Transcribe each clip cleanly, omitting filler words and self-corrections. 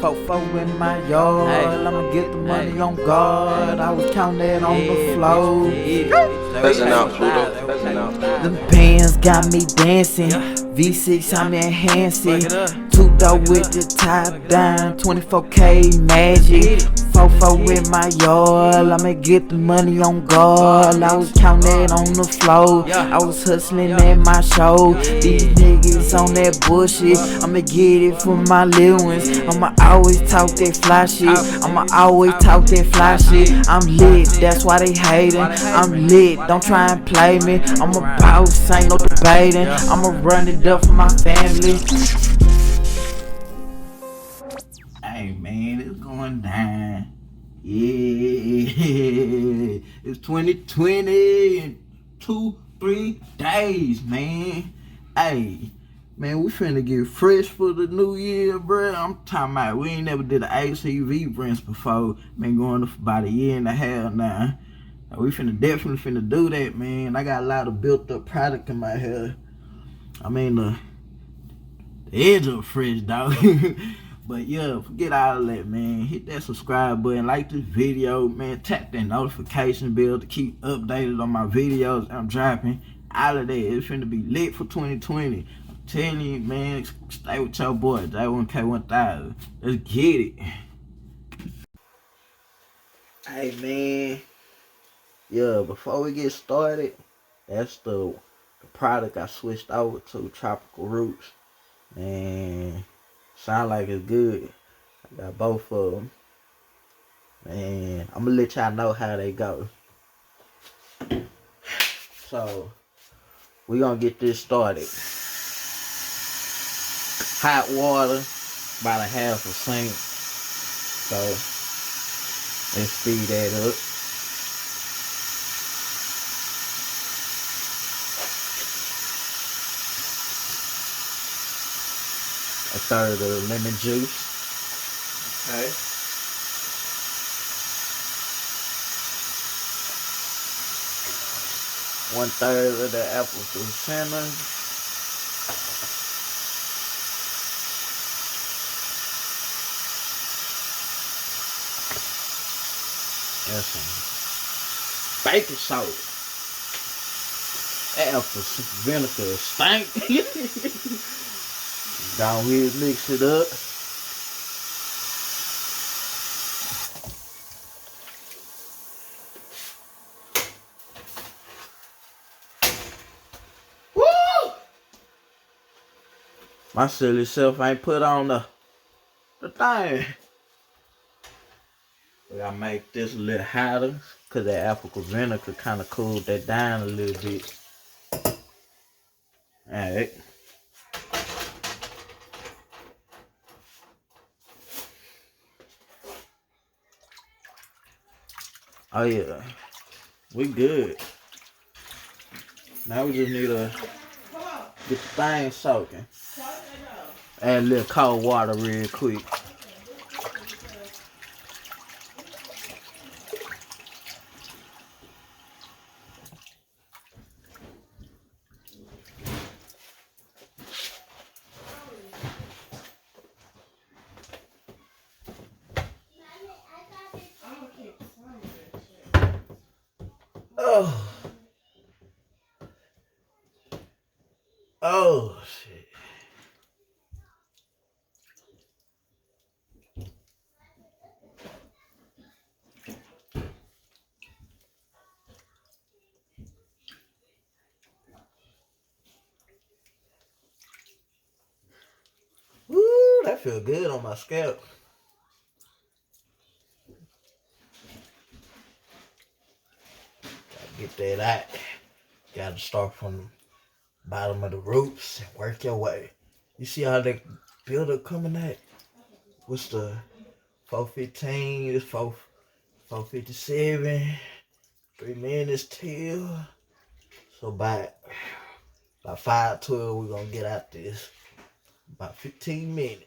Fofo in my yard, I'ma get the money on guard. I was counting that on the floor. Pheasant out, Pluto. Pheasant out. The pants got me dancing. V6, I'm enhancing. Two-door with the top down. 24K magic. Fofo in my yard, I'ma get the money on guard. I was counting that on the floor. I was hustling at my show. These niggas on that bullshit. I'ma get it for my little ones. I'ma always talk that fly shit. I'ma always talk that fly shit. I'm lit, that's why they hating. I'm lit, don't try and play me. I'm a boss, ain't no debating. I'ma run it up for my family. Hey man, it's going down. Yeah, it's 2020 in 2-3 days, man. Hey, man, we finna get fresh for the new year, bruh. I'm talking about we ain't never did an Acv Rinse before. Been going for about a year and a half now. We definitely finna do that, man. I got a lot of built up product in my hair. I mean the edge of fresh, dog. But yeah, forget all of that, man. Hit that subscribe button, like this video, man. Tap that notification bell to keep updated on my videos I'm dropping. All of that, it's finna be lit for 2020. I'm telling you, man, stay with your boy, J1K1000. Let's get it. Hey, man. Yeah, before we get started, that's the product I switched over to, Tropical Roots. Man, sound like it's good. I got both of them. Man, I'm gonna let y'all know how they go. So, we gonna get this started. Hot water, about a half a sink. So, let's speed that up. A third of the lemon juice. Okay. One third of the apple cinnamon. That's some baking soda. Apple vinegar stink. Down here, mix it up. Woo! My silly self ain't put on the thing. We gotta make this a little hotter, cause that apple vinegar kind of cooled that down a little bit. Alright. Oh yeah, we good. Now we just need to get the thing soaking. Add a little cold water real quick. Oh. Oh, shit. Woo, that feel good on my scalp. Get that out. Gotta start from the bottom of the roots and work your way. You see how that buildup coming at? What's the 4:15? It's 4:57. 3 minutes till. So by 5:12 we're gonna get out this. About 15 minutes.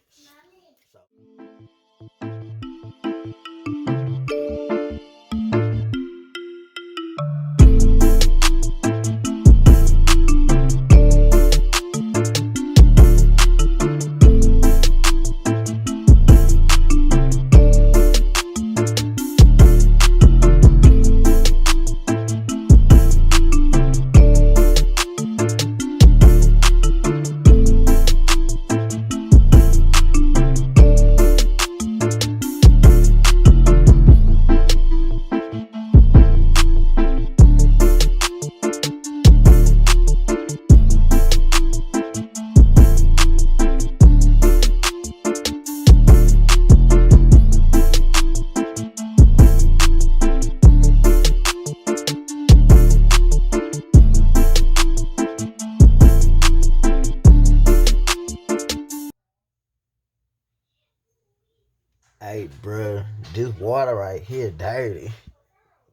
Hey, bruh, this water right here dirty.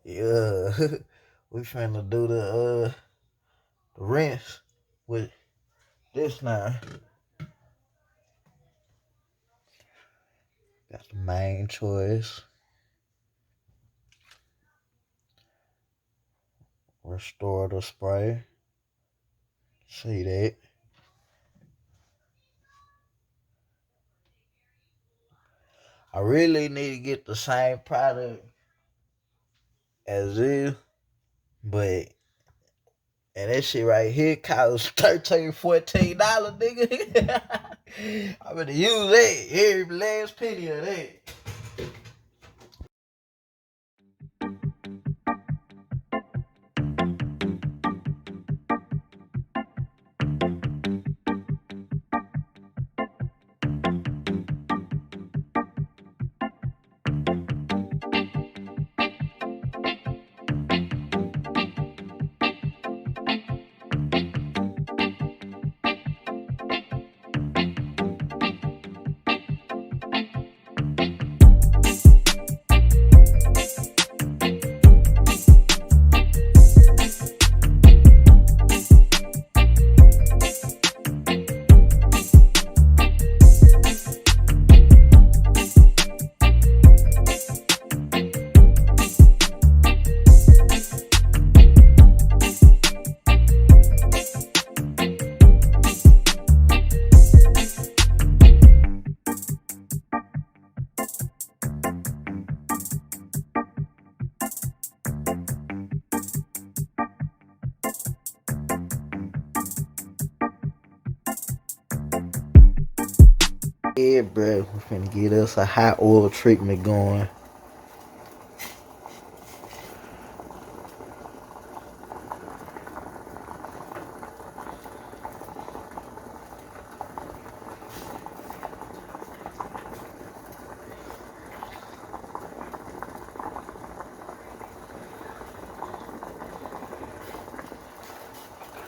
Yeah, we finna do the rinse with this now. Got the main choice. Restore the spray. See that? I really need to get the same product as this, but and that shit right here costs $13, $14, nigga. I'm gonna use that every last penny of that. Yeah, bro, we're finna get us a hot oil treatment going.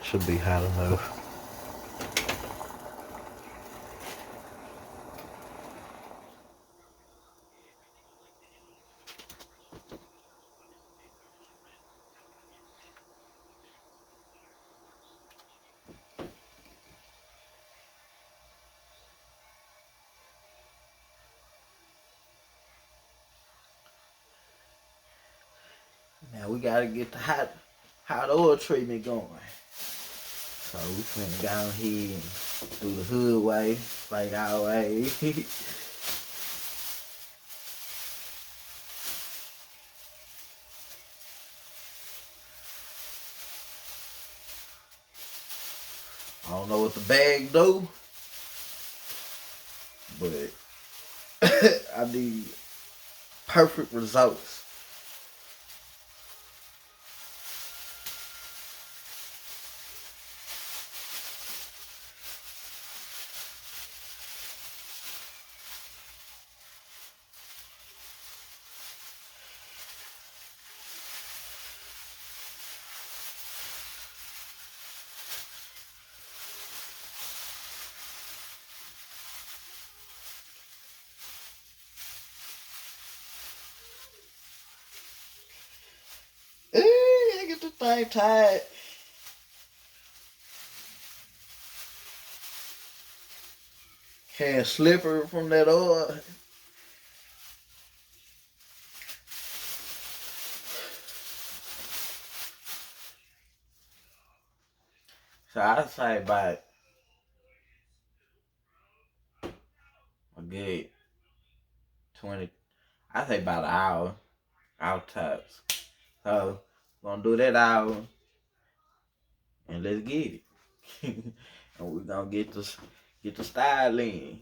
Should be hot enough. Now we gotta get the hot oil treatment going. So we finna go ahead and do the hood way, like our way. I don't know what the bag do, but I need perfect results. I get the thing tied. Can't slipper from that oil. So I'd say about a good 20, I say about an hour tops. So we're gonna do that hour and let's get it. And we're gonna get the style in.